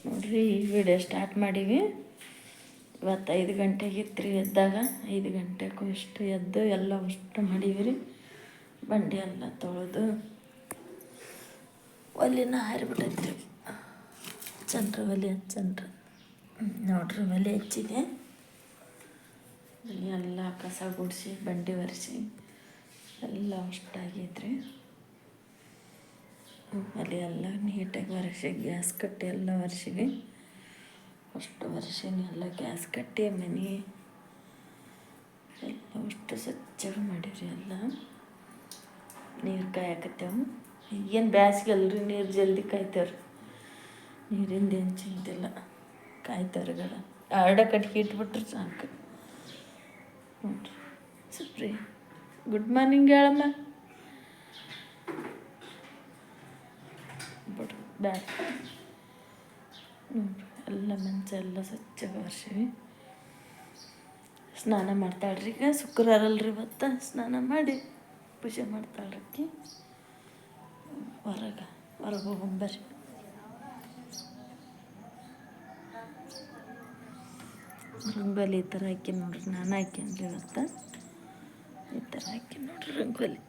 ನೋಡ್ರಿ ಈ video start ಮಾಡೀವಿ. ಇವತ್ತು 5 ಗಂಟೆಗೆ ಇತ್ತು ಎದ್ದಾಗ 5 ಗಂಟೆಗೂ ಇಷ್ಟು ಎದ್ದು ಎಲ್ಲ ಅಷ್ಟು ಮಾಡೀವಿ ರೀ. ಬಂಡಿ ಎಲ್ಲ ತೊಳೆದು ಒಲೆನ ಹಾರಿಬಿಟ್ಟೈತ್ರಿ. ಚಂದ್ರ ಒಲೆ ಚಂದ್ರ ನೋಡ್ರಿ ಒಲೆ ಹಚ್ಚಿದೆ. ಎಲ್ಲ ಕಸ ಗುಡಿಸಿ ಬಂಡಿ ಒರೆಸಿ ಎಲ್ಲ ಅಷ್ಟಾಗೈತ್ರಿ. ಒಲೆ ಎಲ್ಲ ನೀಟಾಗಿ ಒರೆಸಿ ಗ್ಯಾಸ್ ಕಟ್ಟಿ ಎಲ್ಲ ಒರೆಸಿವಿ. ಅಷ್ಟು ವರ್ಷಿನಿ ಎಲ್ಲ ಗ್ಯಾಸ್ ಕಟ್ಟಿ ಮನೆ ಎಲ್ಲ ಅಷ್ಟು ಸ್ವಚ್ಛಗೆ ಮಾಡೀವ್ರಿ. ಎಲ್ಲ ನೀರು ಕಾಯಕತ್ತೇವು. ಈಗೇನು ಬ್ಯಾಸ್ಗೆ ಅಲ್ರಿ, ನೀರು ಜಲ್ದಿ ಕಾಯ್ತೇವ್ರಿ. ನೀರಿಂದ ಏನು ಚಿಂತಿಲ್ಲ, ಕಾಯ್ತವ್ರಿಗಳ ಕಟ್ಗೆ ಇಟ್ಬಿಟ್ರೆ ಸಾಕು. ನೋಡ್ರಿ ಸುಪ್ರಿ ಗುಡ್ ಮಾರ್ನಿಂಗ್ ಹೇಳಮ್ಮ. ಬಿಡ್ರಿ ಬ್ಯಾಗ್ ನೋಡ್ರಿ ಎಲ್ಲ ಮಂಚ ಎಲ್ಲ ಸ್ವಚ್ಛಗೆ ಒರೆಸಿವಿ. ಸ್ನಾನ ಮಾಡ್ತಾಳ್ರಿ. ಈಗ ಶುಕ್ರವಾರ ಅಲ್ರಿ, ಇವತ್ತು ಸ್ನಾನ ಮಾಡಿ ಪೂಜೆ ಮಾಡ್ತಾಳ್ರಿ. ಹೊರಗೆ ಹೋಗೊಂಬರ್ರಿ. ರಂಗೋಲಿ ಈ ಥರ ಹಾಕಿ ನೋಡ್ರಿ. ನಾನು ಹಾಕ್ಯನ್ರಿ ಇವತ್ತು ಈ ಥರ ಹಾಕಿ ನೋಡ್ರಿ ರಂಗೋಲಿ.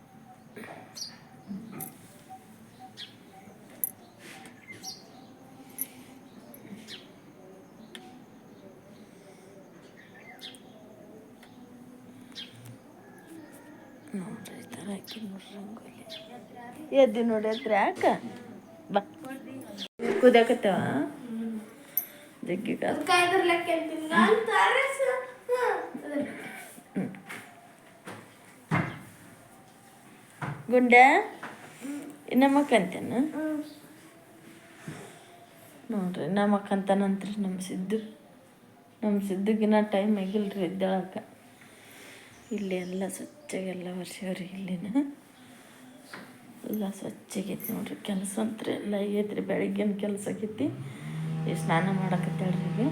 ನೋಡ್ರಿ ಈ ಥರ ಹಾಕಿ ನೋಡ್ರಿ ರಂಗೋಲಿ. ಎದ್ದು ನೋಡಿ ಹತ್ರ ಯಾಕೆ ಬಾ ಕುದಿಯಾಕತ್ತೇವ ಜಗ್ಗಿ ಗುಂಡೆ ನಮ್ಮಕ್ಕಂತೇನು ನೋಡ್ರಿ. ನಮ್ಮಕ್ಕಂತಾನಂತ್ರಿ ನಮ್ಮ ಸಿದ್ದುಗಿನ ಟೈಮ್ ಆಗಿಲ್ರಿ ಎದ್ದೇಳಕ್ಕೆ. ಇಲ್ಲಿ ಎಲ್ಲ ಸ್ವಚ್ಛಗೆಲ್ಲ ಒರೆಸ್ಯಾವ್ರಿ. ಇಲ್ಲಿನ ಎಲ್ಲ ಸ್ವಚ್ಛಗೈತಿ ನೋಡ್ರಿ. ಕೆಲಸ ಅಂತ್ರಿ ಎಲ್ಲ ಆಗೈತ್ರಿ. ಬೆಳಗ್ಗಿನ ಕೆಲಸ ಆಗೈತಿ. ಈಗ ಸ್ನಾನ ಮಾಡಕತ್ತಾಳ್ರಿ. ಈಗ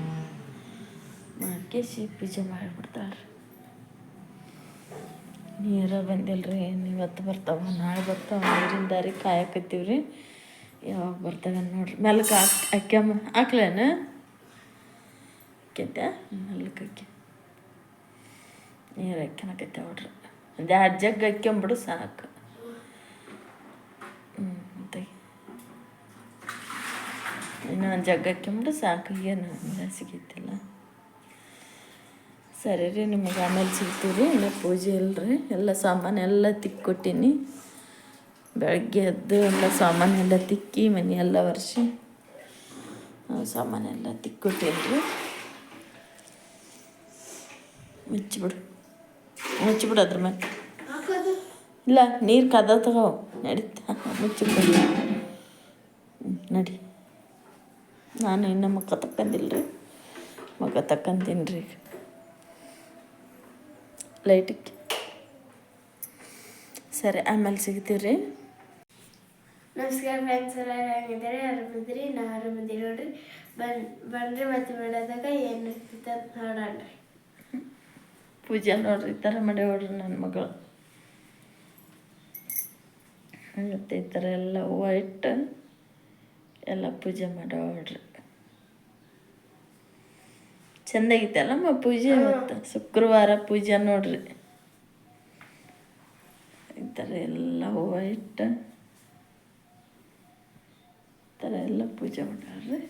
ಮಾಡ್ಕೇಸಿ ಪೂಜೆ ಮಾಡಿಬಿಡ್ತಾಳ್ರಿ. ನೀರು ಬಂದಿಲ್ರಿ. ಇವತ್ತು ಬರ್ತಾವ ನಾಳೆ ಬರ್ತಾವ. ನೀರಿನ ದಾರಿ ಕಾಯಕತ್ತೀವ್ರಿ. ಯಾವಾಗ ಬರ್ತಾವ ನೋಡ್ರಿ. ಮೆಲ್ಕ ಅಕ್ಕಿಯಮ್ಮ ಹಾಕ್ಲೇನು ಅಕ್ಕಿದ್ದೆ ಮೆಲ್ಕ ಅಕ್ಕಿ ನೀರು ಹಾಕ್ಯನಕತ್ತೇವೆ ನೋಡ್ರಿ. ಒಂದು 2 ಜಗ್ ಹಾಕ್ಯಂಬಿಡು ಸಾಕು. ಇನ್ನೊಂದು ಜಗ್ ಹಾಕ್ಯಂಬಿಡು ಸಾಕು. ಏನು ಸಿಗೈತಿಲ್ಲ. ಸರಿ ರೀ, ನಿಮಗೆ ಆಮೇಲೆ ಸಿಗ್ತೀವಿ ರೀ. ಇನ್ನೂ ಪೂಜೆ ಇಲ್ಲರಿ. ಎಲ್ಲ ಸಾಮಾನೆಲ್ಲ ತಿಕ್ಕೊಟ್ಟೀನಿ. ಬೆಳಗ್ಗೆ ಎದ್ದು ಎಲ್ಲ ಸಾಮಾನೆಲ್ಲ ತಿಕ್ಕಿ ಮನೆ ಎಲ್ಲ ಒರೆಸಿ ಸಾಮಾನೆಲ್ಲ ತಿಕ್ಕೊಟ್ಟೀನಿ. ಮುಚ್ಚಿಬಿಡು ಅದ್ರ ಮೇಲೆ. ಇಲ್ಲ ನೀರು ಕದ ತಗೋ ನಡೀತಾ. ಮುಚ್ಚಿಬಿಡು ನಡಿ. ನಾನು ಇನ್ನೂ ಮುಖ ತಕ್ಕಂದಿಲ್ಲ ರೀ. ಮುಖ ತಕ್ಕಂತೀನಿ ರೀ. ಲೈಟಿಗೆ ಸರಿ, ಆಮೇಲೆ ಸಿಗ್ತೀವಿ ರೀ. ನಮಸ್ಕಾರ ಫ್ರೆಂಡ್ಸ್, ಎಲ್ಲ ಹೆಂಗಿದ್ದಾರೆ? ಆರಾಮಿದ್ದೀರಿ? ನಾ ಆರಾಮಿದ್ದೀರಿ ನೋಡ್ರಿ. ಬನ್ರಿ ಮತ್ತೆ ಮಾಡೋದಾಗ ಏನು ಇರ್ತೈತೆ ಅಂತ ನೋಡೋಣ್ರಿ. ಪೂಜೆ ನೋಡ್ರಿ ಈ ಥರ ಮಾಡಿ ನೋಡ್ರಿ ನನ್ನ ಮಗಳು. ಮತ್ತು ಈ ಥರ ಎಲ್ಲ ಹೂವು ಇಟ್ಟು ಎಲ್ಲ ಪೂಜೆ ಮಾಡೋಡ್ರಿ. ಚೆಂದಾಗಿತ್ತಲ್ಲಮ್ಮ ಪೂಜೆ. ಇವತ್ತು ಶುಕ್ರವಾರ ಪೂಜೆ ನೋಡ್ರಿ. ಈ ಥರ ಎಲ್ಲ ಹೂವು ಇಟ್ಟು ಈ ಥರ ಎಲ್ಲ ಪೂಜೆ ಮಾಡ್ರಿ.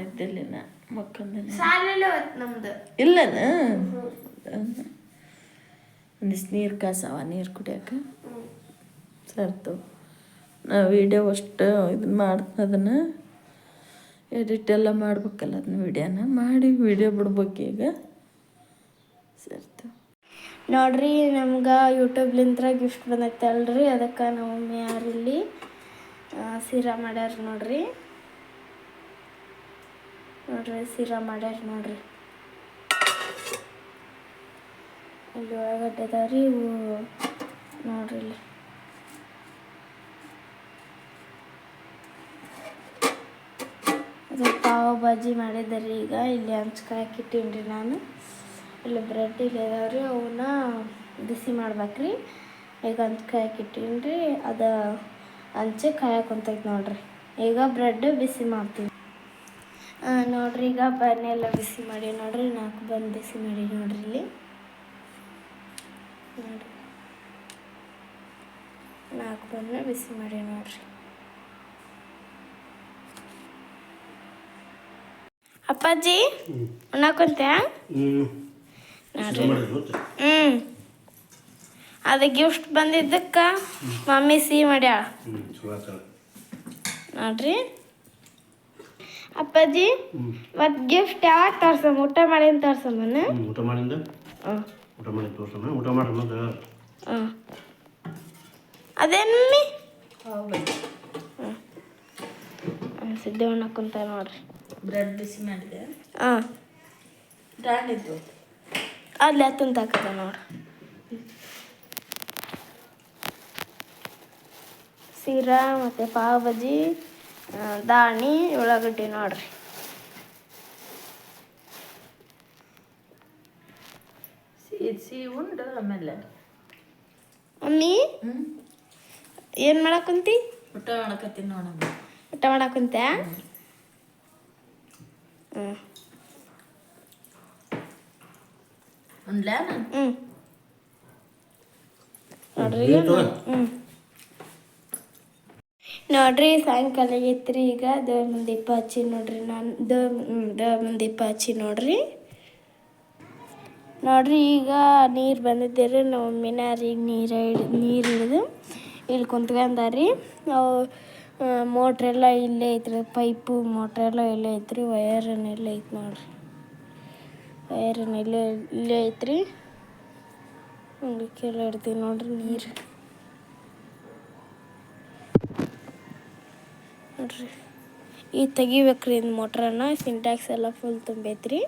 ಇದ್ದಿಲ್ಲಿನ ಮಕ್ಕಂದ ಇಲ್ಲನ. ಒಂದಿಷ್ಟು ನೀರು ಕಾಸವ, ನೀರು ಕುಡಿಯೋಕೆ ಸರ್ತು. ನಾವು ವೀಡಿಯೋ ಅಷ್ಟು ಇದನ್ನ ಅದನ್ನು ಎಡಿಟ್ ಎಲ್ಲ ಮಾಡ್ಬೇಕಲ್ಲ. ಅದನ್ನ ವೀಡಿಯೋನ ಮಾಡಿ ವೀಡಿಯೋ ಬಿಡ್ಬೇಕು ಈಗ. ಸರ್ತು ನೋಡ್ರಿ, ನಮ್ಗೆ ಯೂಟ್ಯೂಬ್ಲಿಂದ ಗಿಫ್ಟ್ ಬಂದೈತೆ ಅಲ್ರಿ. ಅದಕ್ಕೆ ನಮ್ಮ ಮಮ್ಮಿ ಯಾರಿಲ್ಲಿ ಸೀರಾ ಮಾಡ್ಯಾರ ನೋಡ್ರಿ. ಸೀರಾ ಮಾಡ್ಯಾರ ನೋಡ್ರಿ. ಇಲ್ಲಿ ಒಳಗಡೆ ಅದಾವ್ರಿ ಇವು ನೋಡ್ರಿ. ಇಲ್ಲಿ ಅದು ಪಾವ್ ಭಾಜಿ ಮಾಡಿದ್ದಾರೆ. ಈಗ ಇಲ್ಲಿ ಹಂಚ್ಕಾಯಕ್ಕೆ ಇಟ್ಟೀನಿ ನಾನು. ಇಲ್ಲಿ ಬ್ರೆಡ್ ಇಲ್ಲಿ ಇದಾವ್ರಿ, ಅವನ್ನ ಬಿಸಿ ಮಾಡ್ಬೇಕ್ರಿ. ಈಗ ಹಂಚ್ಕಾಯಕ್ಕೆ ಇಟ್ಟೀನಿ. ಅದು ಹಂಚಿ ಕಾಯಕ್ಕೆ ಕುಂತೈತೆ ನೋಡ್ರಿ. ಈಗ ಬ್ರೆಡ್ ಬಿಸಿ ಮಾಡ್ತೀವಿ. ನೋಡ್ರಿ ಈಗ ಬನ್ನೆಲ್ಲ ಬಿಸಿ ಮಾಡಿ ನೋಡ್ರಿ, 4 ಬನ್ ಬಿಸಿ ಮಾಡಿ ನೋಡ್ರಿ ಇಲ್ಲಿ ನೋಡ್ರಿ, 4 ಬನ್ನ ಬಿಸಿ ಮಾಡಿ ನೋಡ್ರಿ. ಅಪ್ಪಾಜಿ ಉಣ್ಣಾಕೊಂತ ನೋಡ್ರಿ. ಅದು ಗಿಫ್ಟ್ ಬಂದಿದ್ದಕ್ಕೆ ಮಮ್ಮಿ ಸಿಹಿ ಮಾಡ್ಯಾಳ ನೋಡ್ರಿ. ಅಪ್ಪಾಜಿ ಮತ್ತು ಗಿಫ್ಟ್ ಯಾವಾಗ ತೋರ್ಸಮ್ಮ? ಊಟ ಮಾಡಿಂದ ತೋರ್ಸಮ್ಮನ? ಊಟ ಮಾಡಿಂದ ಊಟ ಮಾಡಿ ತೋರ್ಸಮ್ಮ. ಊಟ ಮಾಡ್ರಿ ಮತ್ತೆ. ಹಾಂ ಅದೇನು ಮಮ್ಮಿ? ಸಿದ್ದವಣ್ಣ ಕುಂತ ನೋಡ್ರಿ. ಬ್ರೆಡ್ ಬಿಸಿ ಮಾಡಿದೆ. ಹಾಂ ದಾಣಿದ್ದು ಅಲ್ಲಿ ಹತ್ತಂತ ಹಾಕದ ನೋಡ್ರಿ. ಸೀರಾ ಮತ್ತು ಪಾವ್ ಭಾಜಿ, ದಾಣಿ, ಉಳ್ಳಾಗಡ್ಡಿ ನೋಡ್ರಿ. ಸಿಹಿ ಉಂಡು ಆಮೇಲೆ ಮಮ್ಮಿ ಏನು ಮಾಡಕ್ಕಂತಿ? ಊಟ ಮಾಡಕತ್ತೀನಿ ನೋಡಮ್ಮ. ಊಟ ಮಾಡಕ್ಕಂತ? ಹ್ಞೂ ಉಂಡ್ಲಾ ನಾನು? ನೋಡ್ರಿ. ನೋಡ್ರಿ ಸಾಯಂಕಾಲ ಆಗೈತ್ರಿ. ಈಗ ದೇವ್ರ ಮುಂದೆ ದೀಪ ಹಚ್ಚಿ ನೋಡ್ರಿ. ನಾನು ದೇವ್ರ ಮುಂದೆ ದೀಪ ಹಚ್ಚಿ ನೋಡ್ರಿ. ಈಗ ನೀರು ಬಂದಿದ್ದೀರಿ. ನಾವು ಮಮ್ಮಿನಾರೀಗ ನೀರು ಹಿಡಿದು ಇಲ್ಲಿ ಕುಂತ್ಕೊಂಡಾರಿ. ಅವು ಮೋಟ್ರೆಲ್ಲ ಇಲ್ಲೇ ಐತ್ರಿ, ಪೈಪು ಮೋಟ್ರೆಲ್ಲ ಇಲ್ಲೇ ಐತ್ರಿ. ವಯರನ್ನ ಇಲ್ಲೇ ಐತಿ ನೋಡ್ರಿ. ವಯರನ್ನ ಇಲ್ಲೇ ಐತ್ರಿ. ಅದಕ್ಕೆಲ್ಲ ಇಡ್ತೀವಿ ನೋಡ್ರಿ ನೀರು ನೋಡ್ರಿ. ಈಗ ತೆಗಿಬೇಕ್ರಿ ಇದು ಮೋಟ್ರನ್ನ. ಸಿಂಟ್ಯಾಕ್ಸ್ ಎಲ್ಲ ಫುಲ್ ತುಂಬೈತ್ರಿ.